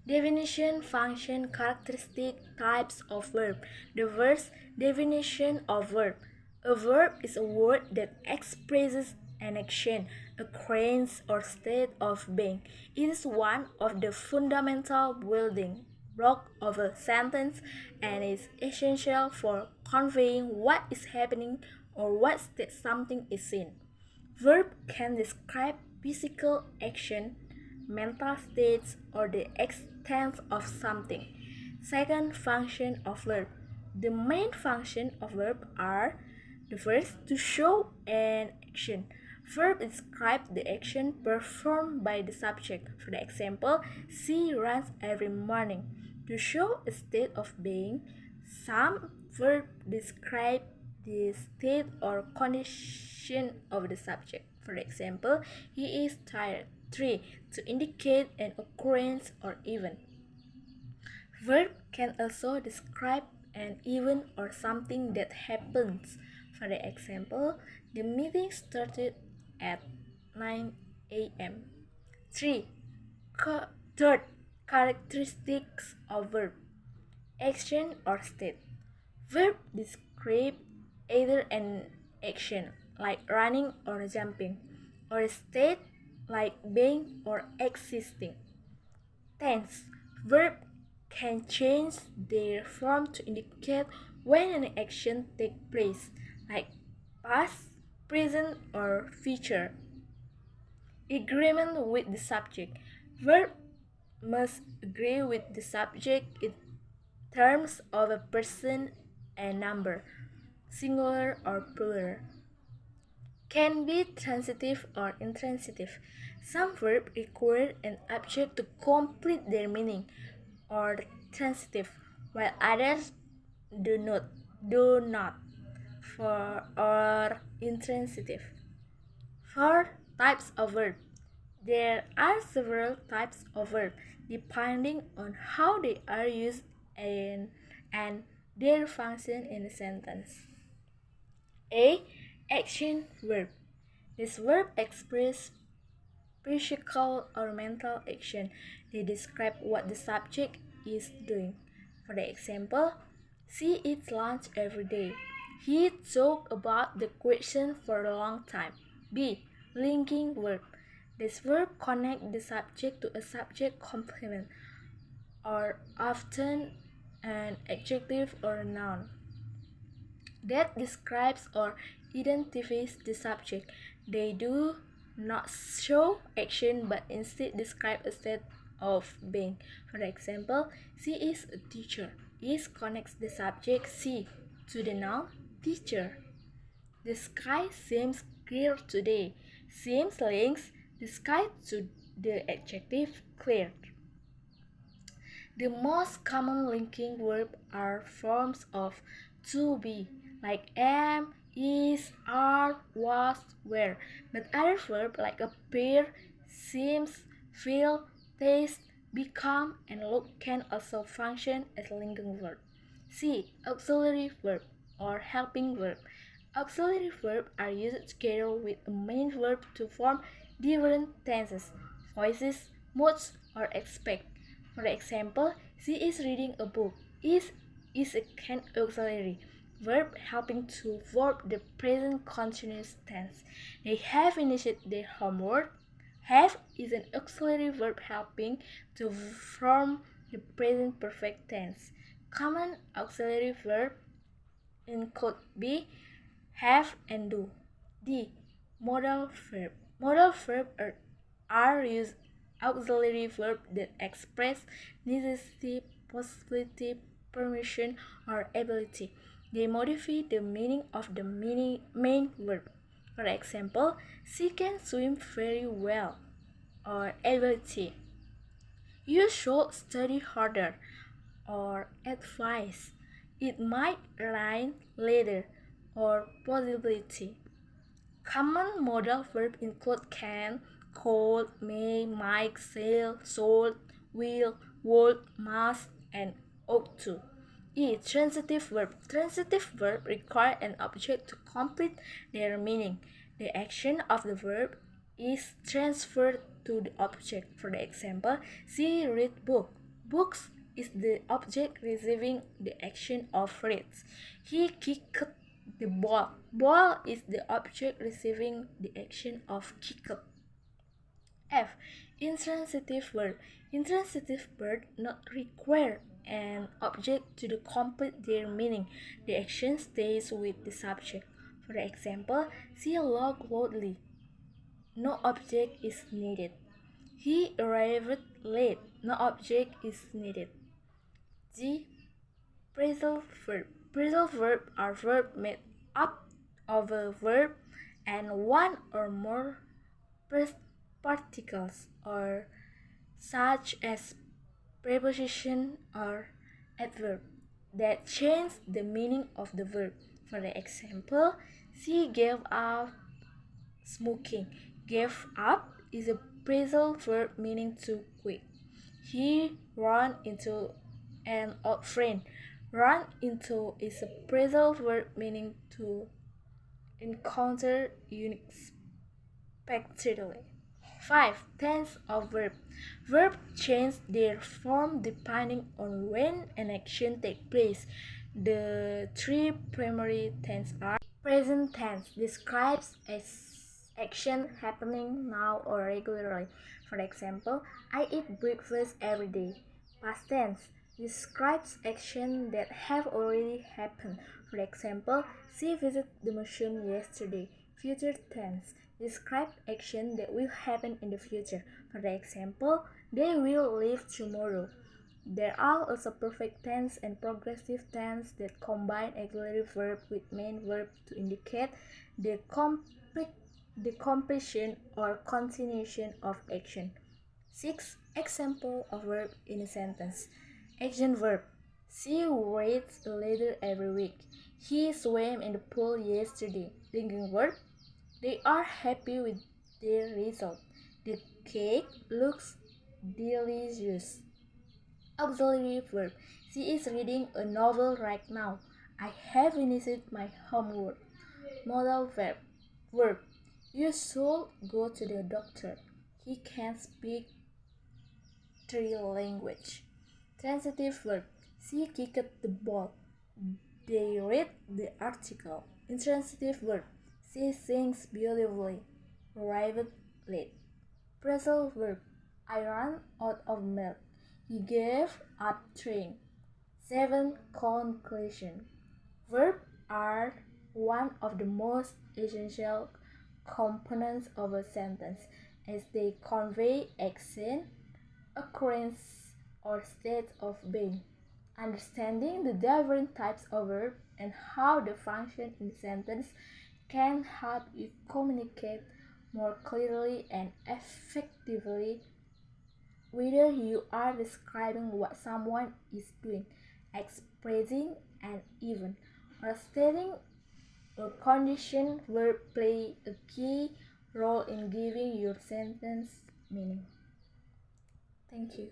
Definition, function, characteristic, types of verb. The first definition of verb. A verb is a word that expresses an action, occurrence, or state of being. It is one of the fundamental building blocks of a sentence and is essential for conveying what is happening or what state something is in. Verb can describe physical action, mental states, or the extent of something. Second function of verb. The main function of verb are the first to show an action. Verb describe the action performed by the subject. For example, she runs every morning. To show a state of being, some verb describe the state or condition of the subject. For example, he is tired. 3. To indicate an occurrence or event. Verb can also describe an event or something that happens. For example, the meeting started at 9 a.m. 3. Third, characteristics of verb. Action or state. Verb describe either an action like running or jumping, or a state like being or existing. Tense. Verb can change their form to indicate when an action takes place, like past, present, or future. Agreement with the subject. Verb must agree with the subject in terms of a person and number, singular or plural. Can be transitive or intransitive. Some verbs require an object to complete their meaning, or transitive, while others do not, do not, for or intransitive. 4. Types of verb. There are several types of verb depending on how they are used and their function in a sentence. A. Action verb. This verb expresses physical or mental action. They describe what the subject is doing. For the example, she eats lunch every day. He talked about the question for a long time. B. Linking verb. This verb connects the subject to a subject complement or often an adjective or a noun that describes or identifies the subject. They do not show action but instead describe a state of being. For example, she is a teacher. Is connects the subject she to the noun teacher. The sky seems clear today. Seems links the sky to the adjective clear. The most common linking verbs are forms of to be, like am, is, are, was, were. But other verbs like appear, seems, feel, taste, become, and look can also function as linking verb. C. Auxiliary verb or helping verb. Auxiliary verbs are used together with a main verb to form different tenses, voices, moods, or aspects. For example, she is reading a book. Is a can auxiliary verb helping to verb the present continuous tense. They have finished their homework. Have is an auxiliary verb helping to form the present perfect tense. Common auxiliary verb include be, have, and do. D. Modal verb. Modal verb are used auxiliary verb that express necessity, possibility, permission, or ability. They modify the meaning of the main verb. For example, she can swim very well, or ability. You should study harder, or advice. It might rain later, or possibility. Common modal verbs include can, could, may, might, shall, should, will, would, must, and ought to. E. Transitive verb. Transitive verb require an object to complete their meaning. The action of the verb is transferred to the object. For example, she read book. Books is the object receiving the action of reads. He kicked the ball. Ball is the object receiving the action of kicked. F. Intransitive verb. Intransitive verbs not require an object to complete their meaning. The action stays with the subject. For example, she looked loudly. No object is needed. He arrived late. No object is needed. G. Phrasal verb. Phrasal verbs are verbs made up of a verb and one or more particles, or such as preposition or adverb, that change the meaning of the verb. For example, she gave up smoking. Gave up is a phrasal verb meaning to quit. He ran into an old friend. Run into is a phrasal verb meaning to encounter unexpectedly. 5. Tense of verb. Verb change their form depending on when an action takes place. The three primary tenses are: present tense describes action happening now or regularly. For example, I eat breakfast every day. Past tense describes action that have already happened. For example, she visited the museum yesterday. Future tense describe action that will happen in the future. For example, they will leave tomorrow. There are also perfect tense and progressive tense that combine auxiliary verb with main verb to indicate the completion or continuation of action. 6. Example of verb in a sentence. Action verb. She reads a letter every week. He swam in the pool yesterday. Thinking verb. They are happy with their result. The cake looks delicious. Auxiliary verb. She is reading a novel right now. I have finished my homework. Modal verb. Verb. You should go to the doctor. He can speak three languages. Transitive verb. She kicked the ball. They read the article. Intransitive verb. She sings beautifully. Arrived late. Phrasal verb. I ran out of milk. He gave up trying. 7. Conclusion. Verbs are one of the most essential components of a sentence, as they convey action, occurrence, or state of being. Understanding the different types of verb and how they function in a sentence can help you communicate more clearly and effectively, whether you are describing what someone is doing, expressing an event, or stating a condition. Verb play a key role in giving your sentence meaning. Thank you.